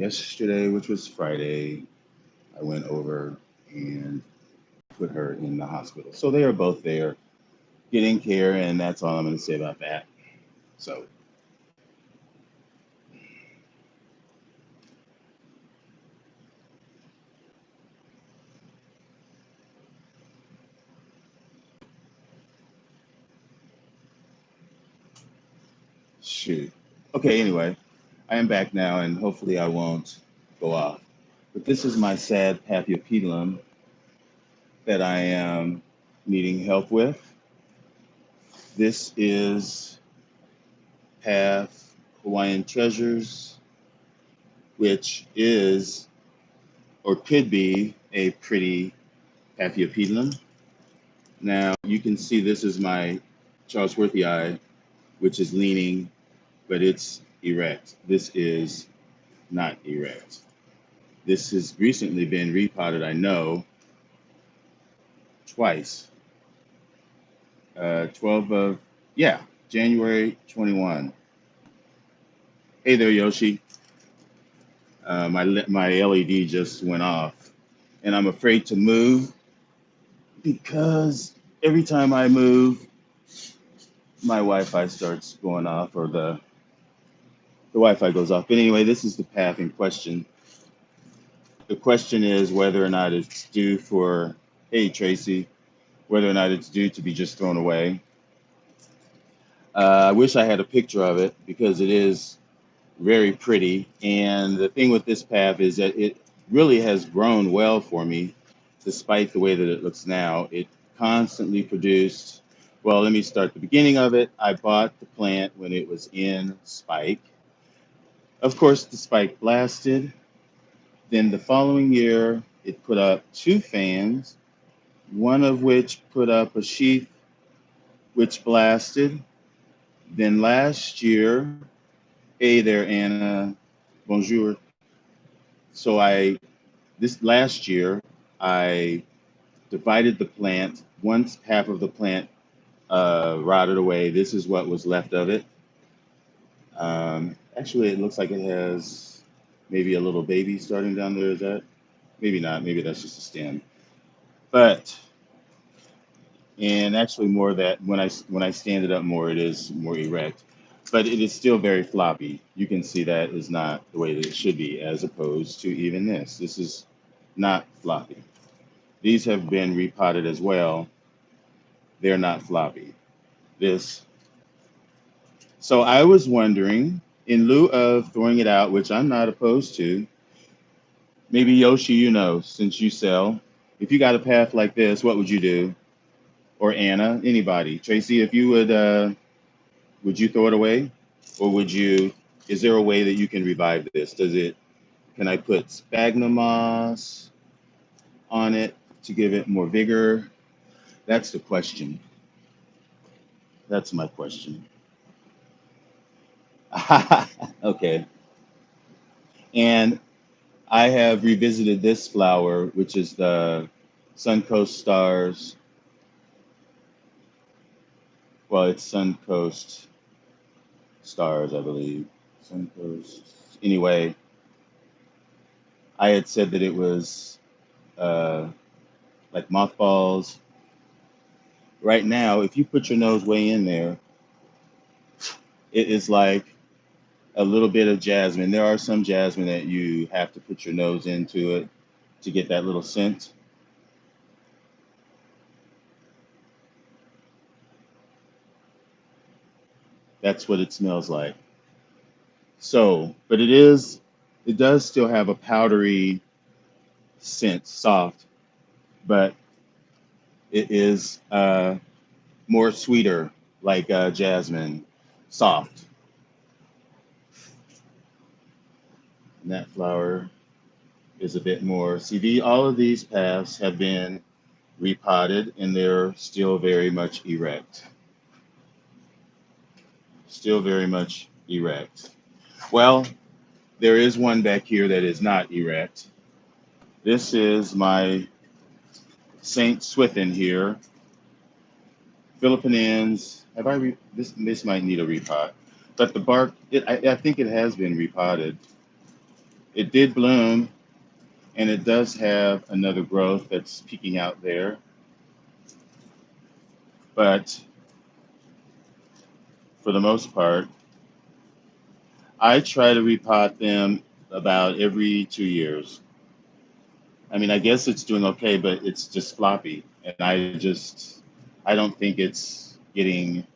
Yesterday, which was Friday, I went over and put her in the hospital. So they are both there getting care, and that's all I'm going to say about that. So, shoot. Okay, anyway, I am back now, and hopefully I won't go off. But this is my sad paphiopedilum that I am needing help with. This is Path Hawaiian Treasures, which is or could be a pretty paphiopedilum. Now you can see this is my Charlesworthii, which is leaning, but it's erect. This is not erect. This has recently been repotted, I know, twice. 12 of, yeah, January 21. Hey there, Yoshi. My LED just went off, and I'm afraid to move because every time I move, my Wi-Fi starts going off, or the Wi-Fi goes off. But anyway, this is the path in question. The question is whether or not it's due for, hey Tracy, whether or not it's due to be just thrown away. I wish I had a picture of it because it is very pretty. And the thing with this path is that it really has grown well for me, despite the way that it looks now. It constantly produced. Well, let me start the beginning of it. I bought the plant when it was in spike. Of course, the spike blasted. Then the following year, it put up two fans, one of which put up a sheath which blasted. Then last year, hey there, Anna, bonjour. So this last year, I divided the plant. Once half of the plant rotted away, this is what was left of it. Actually, it looks like it has maybe a little baby starting down there. Is that? Maybe not. Maybe that's just a stem. But and actually more that when I stand it up more, it is more erect. But it is still very floppy. You can see that is not the way that it should be, as opposed to even this. This is not floppy. These have been repotted as well. They're not floppy. This. So I was wondering, in lieu of throwing it out, which I'm not opposed to, maybe Yoshi, since you sell, if you got a path like this, what would you do? Or Anna, anybody. Tracy, if you would you throw it away? Or would you, is there a way that you can revive this? Can I put sphagnum moss on it to give it more vigor? That's the question. That's my question. Okay. And I have revisited this flower, which is the Suncoast stars. Well, it's Suncoast stars, I believe. Suncoast. Anyway, I had said that it was uh, like mothballs. Right now, if you put your nose way in there, it is like a little bit of jasmine. There are some jasmine that you have to put your nose into it to get that little scent. That's what it smells like. So, but it does still have a powdery scent, soft, but it is more sweeter, like jasmine, soft. And that flower is a bit more. See, all of these paths have been repotted and they're still very much erect. Still very much erect. Well, there is one back here that is not erect. This is my Saint Swithin here. Philippines. This might need a repot, but the bark. I think it has been repotted. It did bloom, and it does have another growth that's peeking out there. But for the most part, I try to repot them about every 2 years. I mean, I guess it's doing okay, but it's just floppy, and I don't think it's getting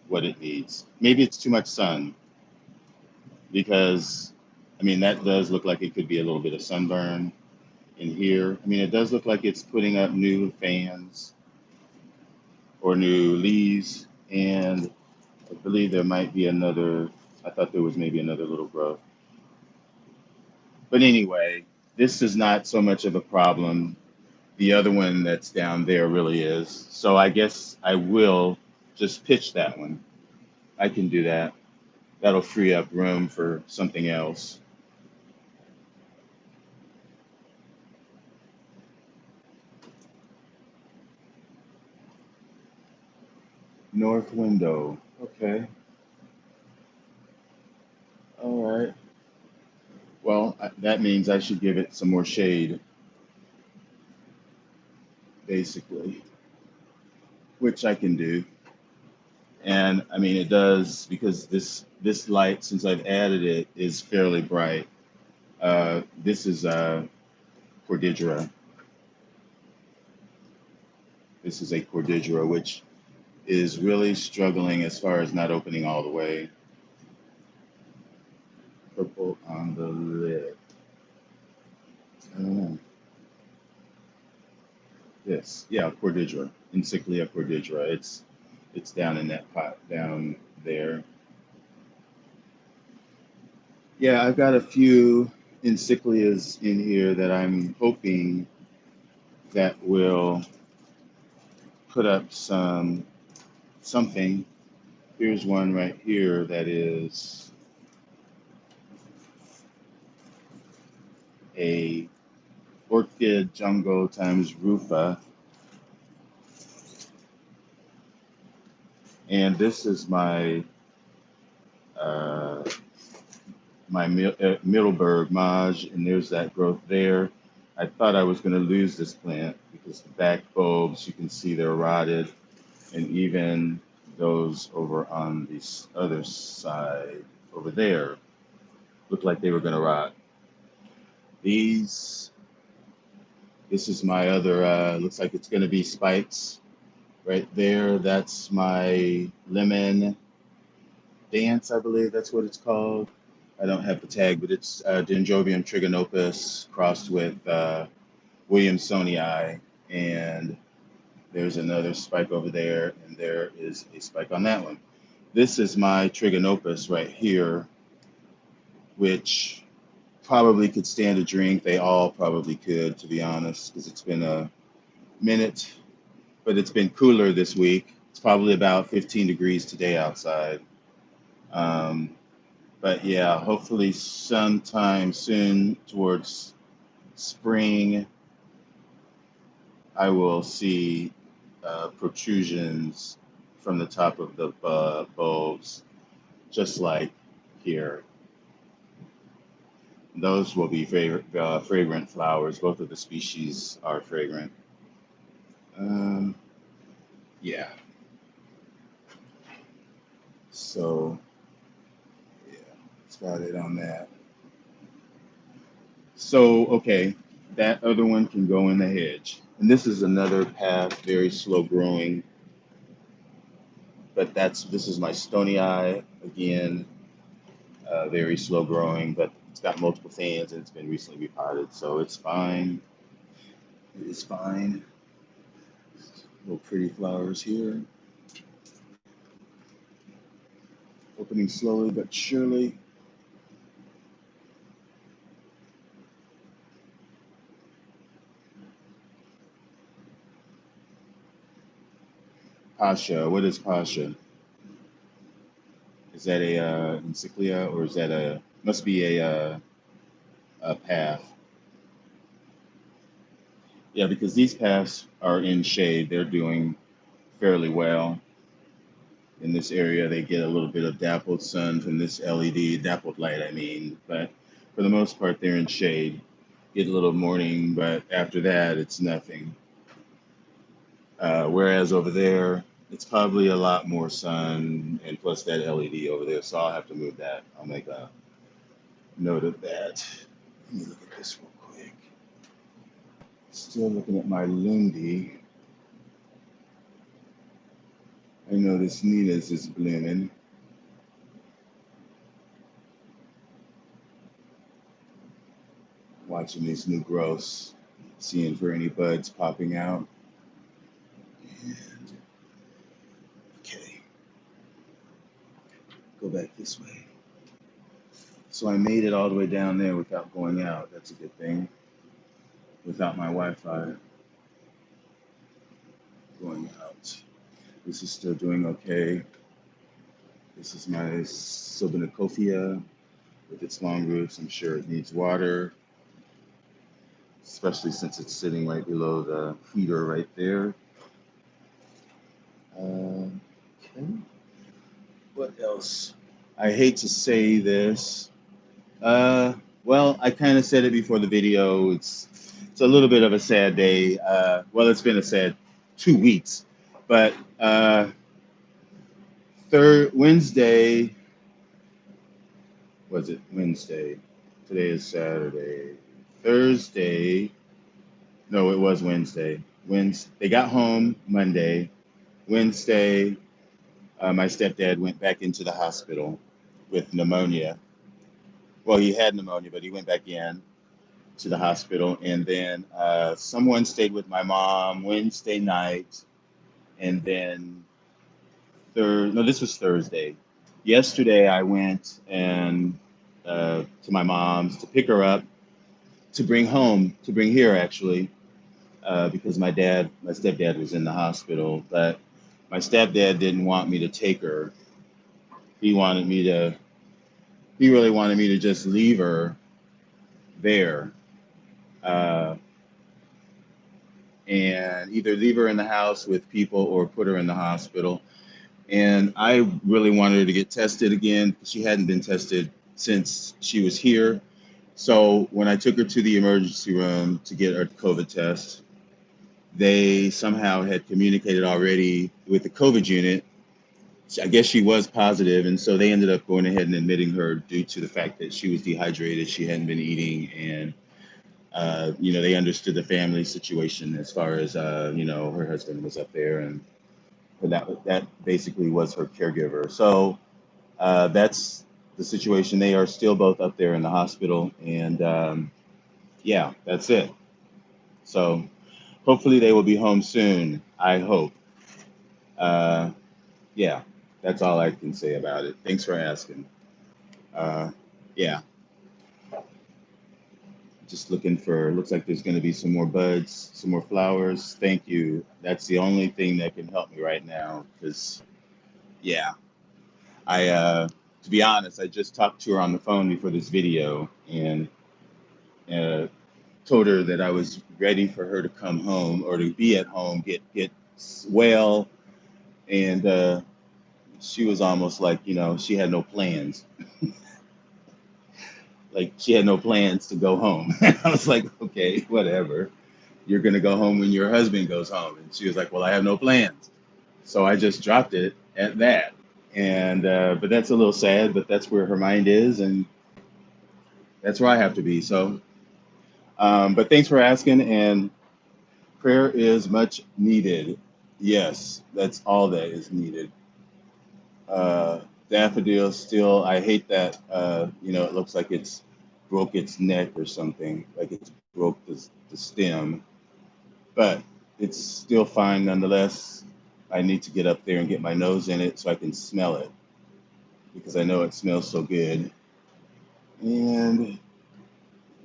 what it needs. Maybe it's too much sun because, I mean, that does look like it could be a little bit of sunburn in here. I mean, it does look like it's putting up new fans or new leaves, and I believe there might be another. I thought there was maybe another little growth. But anyway, this is not so much of a problem. The other one that's down there really is. So I guess I will just pitch that one. I can do that. That'll free up room for something else. North window. Okay. All right. Well, that means I should give it some more shade, basically, which I can do. And I mean, it does because this light, since I've added it, is fairly bright. This is cordillera. This is a cordillera, which is really struggling as far as not opening all the way. Purple on the lid. I don't know. This, yeah, cordillera, Encyclia cordillera. It's down in that pot down there. Yeah, I've got a few encyclias in here that I'm hoping that will put up something. Here's one right here that is a orchid jungle times rufa, and this is my uh, Middleburg Maj, and there's that growth there. I thought I was going to lose this plant because the back bulbs, you can see they're rotted, and even those over on the other side over there looked like they were going to rot. These, this is my other, looks like it's going to be spikes right there. That's my lemon dance, I believe that's what it's called. I don't have the tag, but it's Dendrobium trigonopus crossed with Williamsonii, and there's another spike over there, and there is a spike on that one. This is my trigonopus right here, which probably could stand a drink. They all probably could, to be honest, because it's been a minute, but it's been cooler this week. It's probably about 15 degrees today outside. Um, but yeah, hopefully sometime soon towards spring, I will see protrusions from the top of the bulbs, just like here. Those will be fragrant flowers. Both of the species are fragrant. Um, yeah, so yeah, that's about it on that. So, okay, that other one can go in the hedge. And this is another path, very slow growing, but this is my stony eye again, very slow growing, but it's got multiple fans and it's been recently repotted, so it's fine. It is fine. Little pretty flowers here, opening slowly but surely. Pasha, what is Pasha? Is that a encyclia or is that must be a path? Yeah, because these paths are in shade. They're doing fairly well in this area. They get a little bit of dappled sun from this LED, dappled light, I mean, but For the most part, they're in shade. Get a little morning, but after that, it's nothing. Whereas over there, it's probably a lot more sun, and plus that LED over there. So I'll have to move that. I'll make a note of that. Let me look at this real quick. Still looking at my lundy. I notice Nina's is blooming. Watching these new growths, seeing for any buds popping out. And okay, go back this way. So I made it all the way down there without going out. That's a good thing. Without my Wi-Fi going out. This is still doing okay. This is my Sobanicophia with its long roots. I'm sure it needs water, especially since it's sitting right below the feeder right there. Okay. What else? I hate to say this. Well, I kind of said it before the video. It's a little bit of a sad day. Well, it's been a sad 2 weeks, but Wednesday, was it Wednesday? Today is Saturday. Thursday, no, it was Wednesday. Wednesday, they got home Monday. Wednesday, my stepdad went back into the hospital with pneumonia. Well, he had pneumonia, but he went back in to the hospital. And then someone stayed with my mom Wednesday night. And then this was Thursday. Yesterday, I went and to my mom's to pick her up, to bring here actually, because my stepdad was in the hospital, but my stepdad didn't want me to take her. He really wanted me to just leave her there, and either leave her in the house with people or put her in the hospital. And I really wanted her to get tested again. She hadn't been tested since she was here. So when I took her to the emergency room to get her COVID test, they somehow had communicated already with the COVID unit. I guess she was positive, and so they ended up going ahead and admitting her due to the fact that she was dehydrated, she hadn't been eating, and they understood the family situation as far as her husband was up there, and that basically was her caregiver. So that's the situation. They are still both up there in the hospital, and yeah, that's it. So hopefully they will be home soon. I hope. Yeah, that's all I can say about it. Thanks for asking. Yeah, just looks like there's going to be some more buds, some more flowers. Thank you. That's the only thing that can help me right now. Because, yeah, to be honest, I just talked to her on the phone before this video and uh, told her that I was ready for her to come home or to be at home, get well. And she was almost like, she had no plans. Like she had no plans to go home. I was like, okay, whatever. You're going to go home when your husband goes home. And she was like, well, I have no plans. So I just dropped it at that. And, but that's a little sad, but that's where her mind is. And that's where I have to be. So, but thanks for asking. And prayer is much needed. Yes, that's all that is needed. Daffodils still, I hate that, it looks like it's broke its neck or something, like it's broke the stem, but it's still fine nonetheless. I need to get up there and get my nose in it so I can smell it because I know it smells so good. And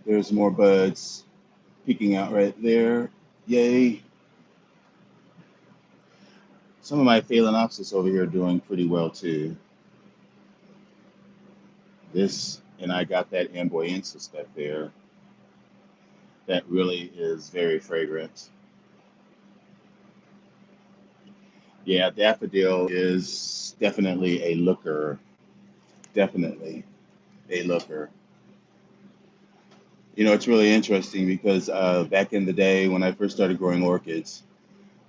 there's more buds peeking out right there. Yay. Some of my phalaenopsis over here are doing pretty well too. And I got that amboyensis back there. That really is very fragrant. Yeah, daffodil is definitely a looker. Definitely a looker. You know, it's really interesting because back in the day when I first started growing orchids,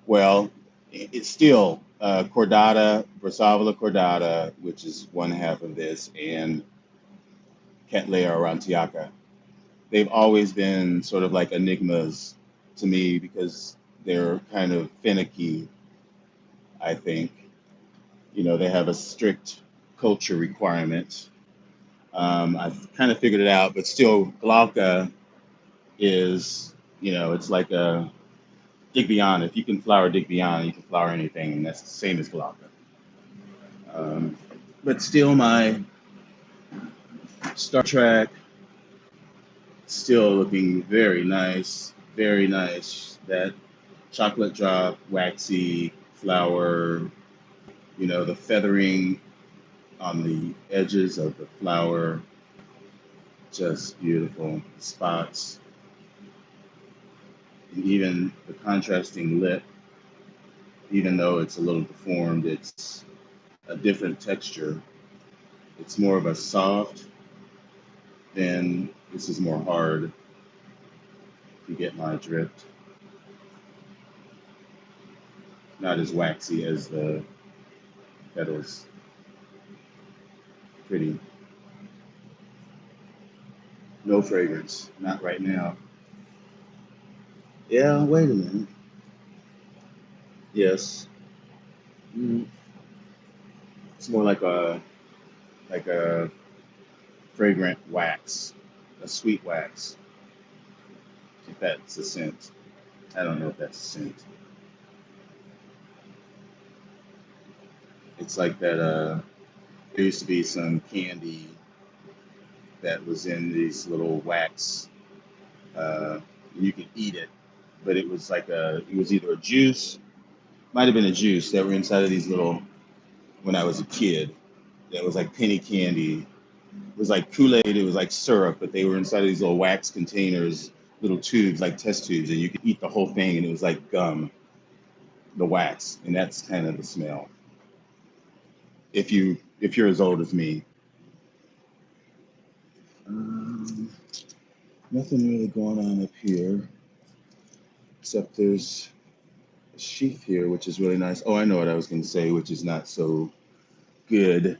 well, it's still cordata, Brassavola cordata, which is one half of this, and Cattleya aurantiaca. They've always been sort of like enigmas to me because they're kind of finicky, I think. You know, they have a strict culture requirement. I've kind of figured it out, but still, glauca is, you know, it's like a Digbyana. If you can flower Digbyana, you can flower anything, and that's the same as glauca. Um, but still, my Star Trek still looking very nice, very nice. That chocolate drop, waxy flower, you know, the feathering on the edges of the flower, just beautiful spots. And even the contrasting lip, even though it's a little deformed, it's a different texture. It's more of a soft, then this is more hard, if you get my drift. Not as waxy as the petals. Pretty. No fragrance, not right now. Yeah, wait a minute. Yes. Mm, it's more like a fragrant wax, a sweet wax. If that's a scent. I don't know if that's a scent. It's like that there used to be some candy that was in these little wax. You could eat it, but it was like it was either a juice, might have been a juice that were inside of these little, when I was a kid, that was like penny candy. It was like Kool-Aid, it was like syrup, but they were inside of these little wax containers, little tubes, like test tubes, and you could eat the whole thing, and it was like gum, the wax, and that's kind of the smell. If you're as old as me. Um, Nothing really going on up here, except there's a sheath here, which is really nice. Oh, I know what I was going to say, which is not so good.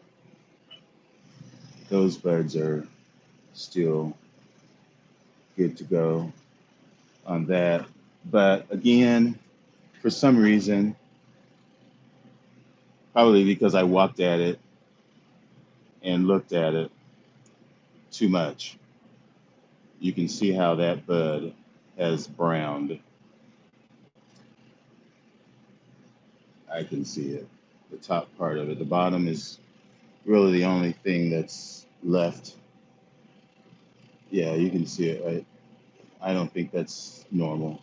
Those buds are still good to go on that. But again, for some reason, probably because I walked at it and looked at it too much, you can see how that bud has browned. I can see it. The top part of it. The bottom is really the only thing that's left. Yeah, you can see it, right? I don't think that's normal.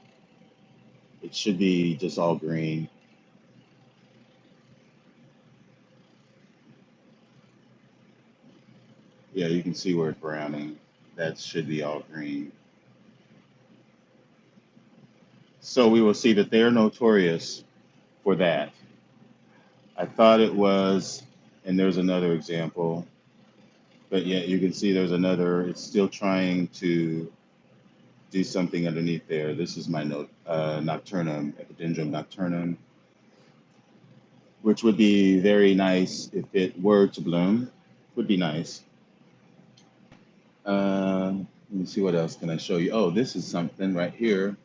It should be just all green. Yeah, you can see where it's browning. That should be all green. So we will see that they're notorious for that. I thought it was, and there's another example, but yeah, you can see there's another, it's still trying to do something underneath there. This is my note, nocturnum, epidendrum nocturnum, which would be very nice if it were to bloom. Would be nice. Let me see what else can I show you. Oh, this is something right here.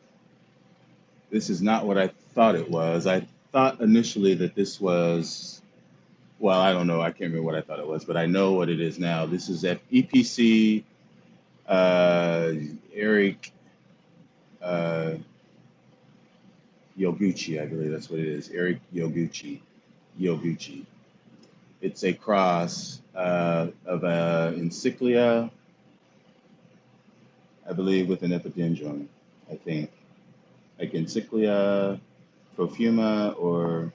This is not what I thought it was. I thought initially that this was, well, I don't know. I can't remember what I thought it was, but I know what it is now. This is at EPC uh, Eric uh, Yoguchi, I believe that's what it is. Eric Yoguchi. Yoguchi. It's a cross of a encyclia, I believe, with an epidendrum, I think. Like encyclia profuma or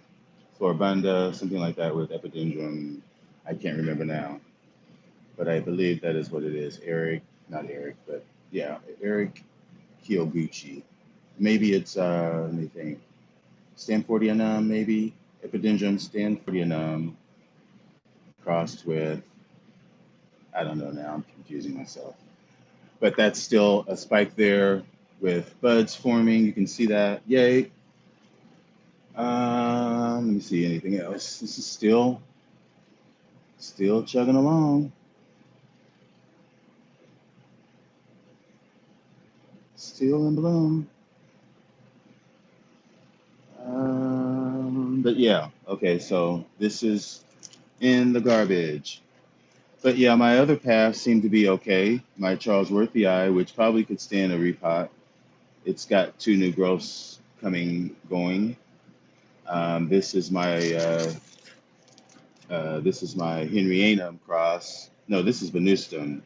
floribunda, something like that with epidendrum. I can't remember now, but I believe that is what it is. Eric, not Eric, but yeah, Eric Kiyoguchi. Maybe it's, let me think, Stanfordianum, maybe? Epidendrum Stanfordianum crossed with, I don't know now, I'm confusing myself. but that's still a spike there with buds forming. You can see that. Yay. Let me see anything else. This is still chugging along. Still in bloom. But yeah, okay, so this is in the garbage. But yeah, my other paths seem to be okay. My Charles Worthii, which probably could stand a repot. It's got 2 new growths going. This is my Henrianum cross. No, this is Venustum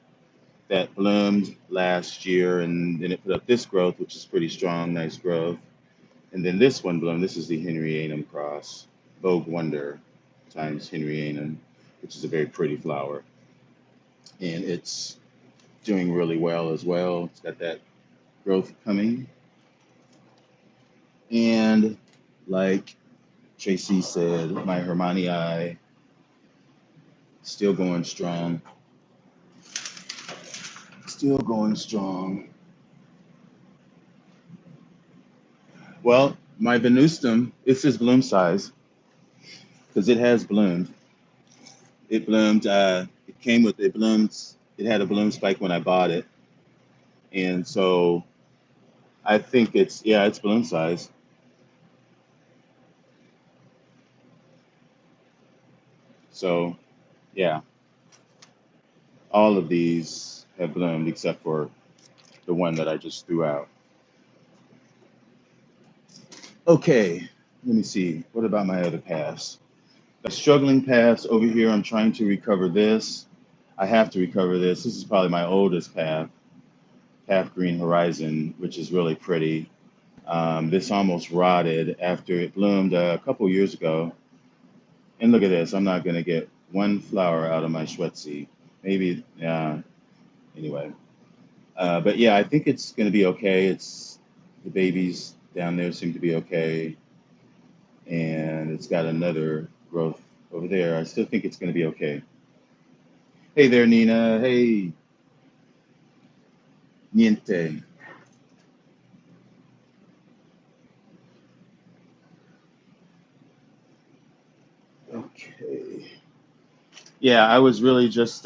that bloomed last year, and then it put up this growth, which is pretty strong, nice growth. And then this one bloomed. This is the Henrianum cross, Vogue Wonder times Henrianum, which is a very pretty flower. And it's doing really well as well. It's got that growth coming. And like Tracy said, my Hermanii still going strong. Still going strong. Well, my Venustum, it's his bloom size because it has bloomed. It bloomed. It had a bloom spike when I bought it, and so I think it's bloom size. So yeah, all of these have bloomed except for the one that I just threw out. Okay, let me see. What about my other paths? The struggling paths over here. I'm trying to recover this. I have to recover this. This is probably my oldest path Green Horizon, which is really pretty. This almost rotted after it bloomed a couple years ago. And look at this. I'm not going to get one flower out of my Schwetzi. Maybe, yeah, anyway. But yeah, I think it's going to be okay. The babies down there seem to be okay. And it's got another growth over there. I still think it's going to be okay. Hey there, Nina. Hey, Niente. Okay. Yeah, I was really just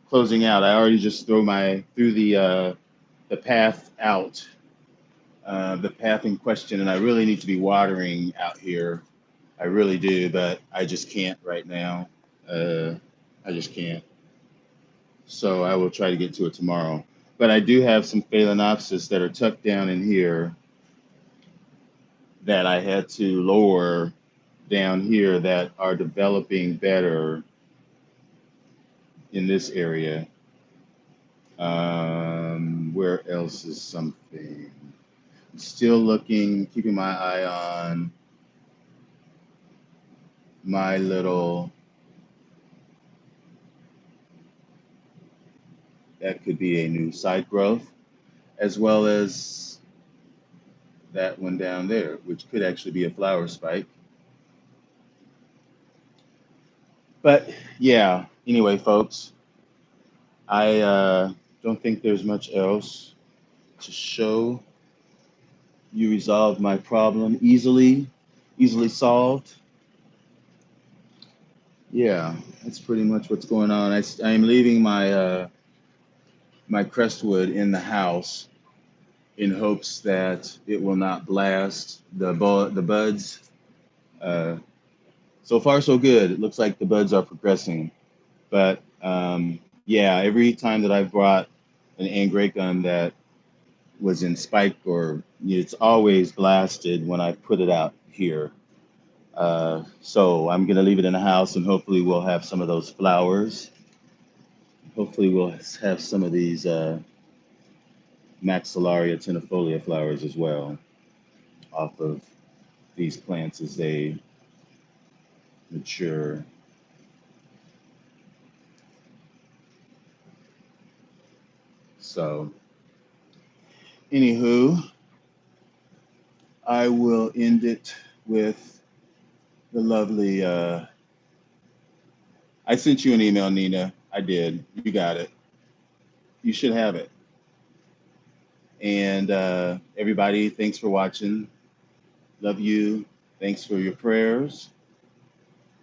closing out. I already just threw the path out, the path in question, and I really need to be watering out here. I really do, but I just can't right now. I just can't. So I will try to get to it tomorrow. But I do have some phalaenopsis that are tucked down in here that I had to lower down here that are developing better in this area. Where else is something? I'm still looking, keeping my eye on my little, that could be a new side growth, as well as that one down there, which could actually be a flower spike. But yeah, anyway, folks, I don't think there's much else to show. You resolved my problem easily solved. Yeah, that's pretty much what's going on. I am leaving my crestwood in the house in hopes that it will not blast the buds. Uh, so far, so good. It looks like the buds are progressing. But yeah, every time that I've brought an angraecum that was in spike, or it's always blasted when I put it out here. So I'm going to leave it in the house, and hopefully we'll have some of those flowers. Hopefully we'll have some of these Maxillaria tenuifolia flowers as well off of these plants as they mature. So anywho, I will end it with the lovely, I sent you an email, Nina. I did. You got it. You should have it. And everybody, thanks for watching. Love you. Thanks for your prayers.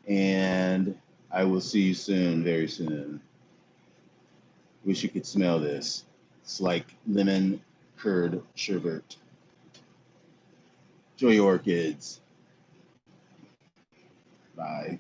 And I will see you soon, very soon. Wish you could smell this. It's like lemon curd sherbet. Enjoy your orchids. Bye.